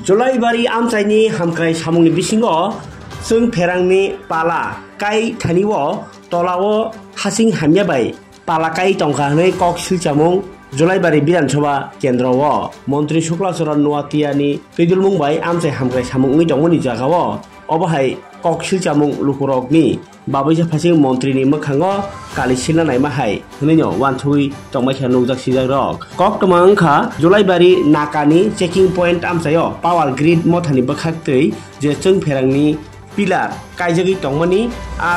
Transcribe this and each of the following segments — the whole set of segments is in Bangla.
Jolaibari amsaini hamkrai samungni bisingo sung pherangni pala kai thaniwo tolawo hasing hamyabai pala kai tongkha hnai kok silchamung Jolaibari Bidhan Sabha Kendrao Montri Shuklacharan Nuatiani Pidul Mungbai amsai hamkrai samungni tongmani jagao obahai kok silchamung lukurokni babaisa phasing montri ni mokhango kali silna nai mahai hneino wanthui tongmai kha nukjak sijak rok kok tomangkha Jolaibari nakani checking point amsayo power grid mothani bakhaktei je chung pherangni pilar kaijagi tongmani a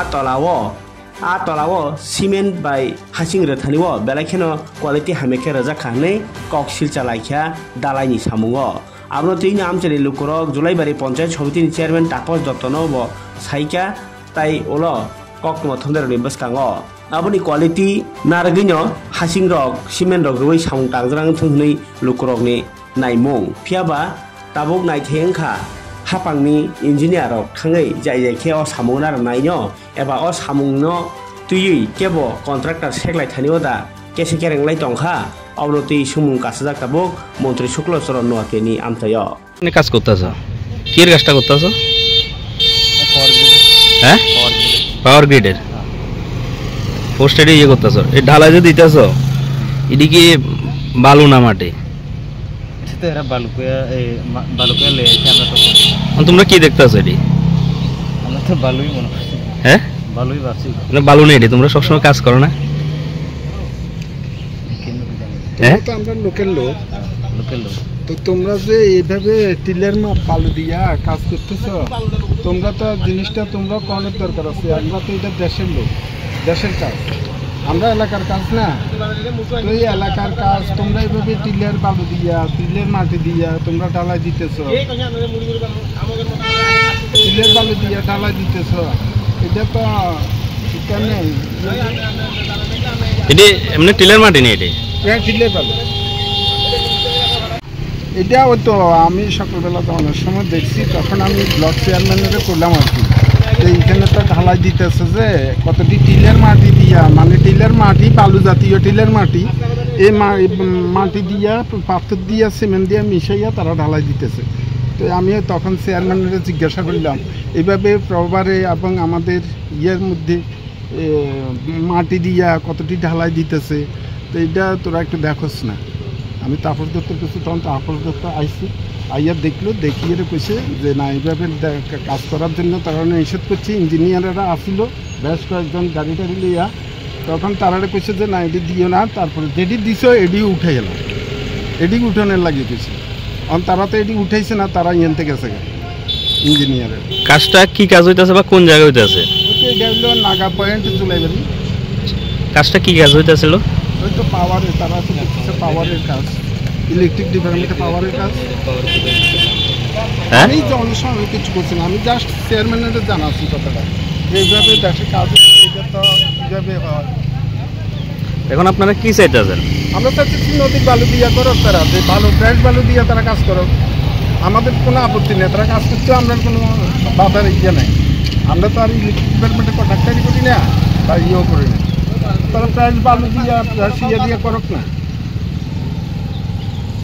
tolawo cement by hasing rethaniwo belakheno quality hamekhe rajak khanei kok silcha laikha dalaini samungo abno teini amchani lukurok Jolaibari Panchayat Somitini chairman Tapas Dottono bo saika tai ulo kok tuma thongdarani baskango aboni quality naragino hasing rok cement rok roi samung tangjrang thungnei lukurokni naimung phiaba tabuk naithengkha hapangni engineer rok thangai jai khe o samungna naino eba o samungno tuyui kebo contractor seklai thaniwa da kese kerenglai tongkha অবনতি সুমুং কাছাজাক তাবক মন্ত্রী শুক্লচরণ নোয়াতেনি আমতায় নে কাজ করতেছো কি এর কাজটা করতেছো হ্যাঁ পাওয়ার গ্রিডের পোস্টেডে ইয়ে করতেছো এই ঢালাই যে দিতেছো এদিকে বালু না মাটি সেটা এরা বালুকে লে আমরা তো তোমরা কি দেখতেছো এডি আমরা তো বালুই মনে করছি হ্যাঁ বালুই ভাবছি না বালু নেই রে তোমরা সব সময় কাজ করো না তো আমরা লোকাল লোক তো তোমরা যে এইভাবে টিলের বালু দিয়া কাজ করতেছো তোমরা তো জিনিসটা তোমরা কোনের দরকার আছে আমরা তো এটা দেশের লোক দেশের কাজ আমরা এলাকার কাজ না তো এই এলাকার কাজ তোমরা এইভাবে টিলের বালু দিয়া টিলের মাটি দিয়া তোমরা ঢালাই দিতেছো টিলের বালু দিয়া ঢালাই দিতেছো এটা তো ঠিক নেই এটি এমনি টিলের মাটি নেই এটি এটা ওই তো আমি সকালবেলা তো অনেক সময় দেখছি তখন আমি ব্লক চেয়ারম্যানের করলাম আর কি এইখানে তো ঢালাই দিতেছে যে কতটি টিলের মাটি দিয়া মানে টিলের মাটি বালু জাতীয় টিলের মাটি এই মাটি দিয়া পাথর দিয়া সিমেন্ট দিয়া মিশাইয়া তারা ঢালাই দিতেছে তো আমি তখন চেয়ারম্যানের জিজ্ঞাসা করলাম এইভাবে প্রবারে এবং আমাদের ইয়ের মধ্যে মাটি দিয়া কতটি ঢালাই দিতেছে তো এইটা তোরা একটু দেখোস না আমি তাপস দত্তর কাছে তখন তাপস দত্ত আইসি আইয়া দেখলো দেখিয়ে কইছে যে না এইভাবে কাজ করার জন্য তারা নিষেধ করছে ইঞ্জিনিয়াররা আসিল বেশ কয়েকজন গাড়ি টাড়ি লইয়া তখন তারা কইছে যে না এটি দিও না তারপরে যেটি দিছ এটি উঠে গেল এটি উঠানোর লাগিয়ে গেছে কারণ তারা তো এটি উঠাইছে না তারা ইয়েনতে গেছে ইঞ্জিনিয়ারের কাজটা কি কাজ হইতেছে বা কোন জায়গায় হইতেছে এটা হলো নাগা পয়েন্ট জুলাইবাড়ি কাজটা কি কাজ হইতেছিল ওই তো পাওয়ারের তারা তো দেখতেছে পাওয়ারের কাজ ইলেকট্রিক ডিপার্টমেন্টে পাওয়ারের কাজ আমি অনেক সময় কিছু করছি না আমি জাস্ট চেয়ারম্যানের জানাচ্ছি কথাটা এইভাবে দেশে কাজ হচ্ছে এটা তো এইভাবে হয় এখন আপনারা কি চাইতেছেন আমরা চাচ্ছি নদীর বালু দিয়া করো তারা যে ভালো ফ্রেশ বালু দিয়া তারা কাজ করো আমাদের কোনো আপত্তি নেই তারা কাজ করতে আমরা কোনো বাধার ইয়ে নেই আমরা তো আর ইলেকট্রিক ডিপার্টমেন্টে কন্ট্রাক্টারি করি না বা ইয়েও করি না তারা ফ্রেশ বালু দিয়া ফ্রেশ ইয়ে দিয়ে করুক না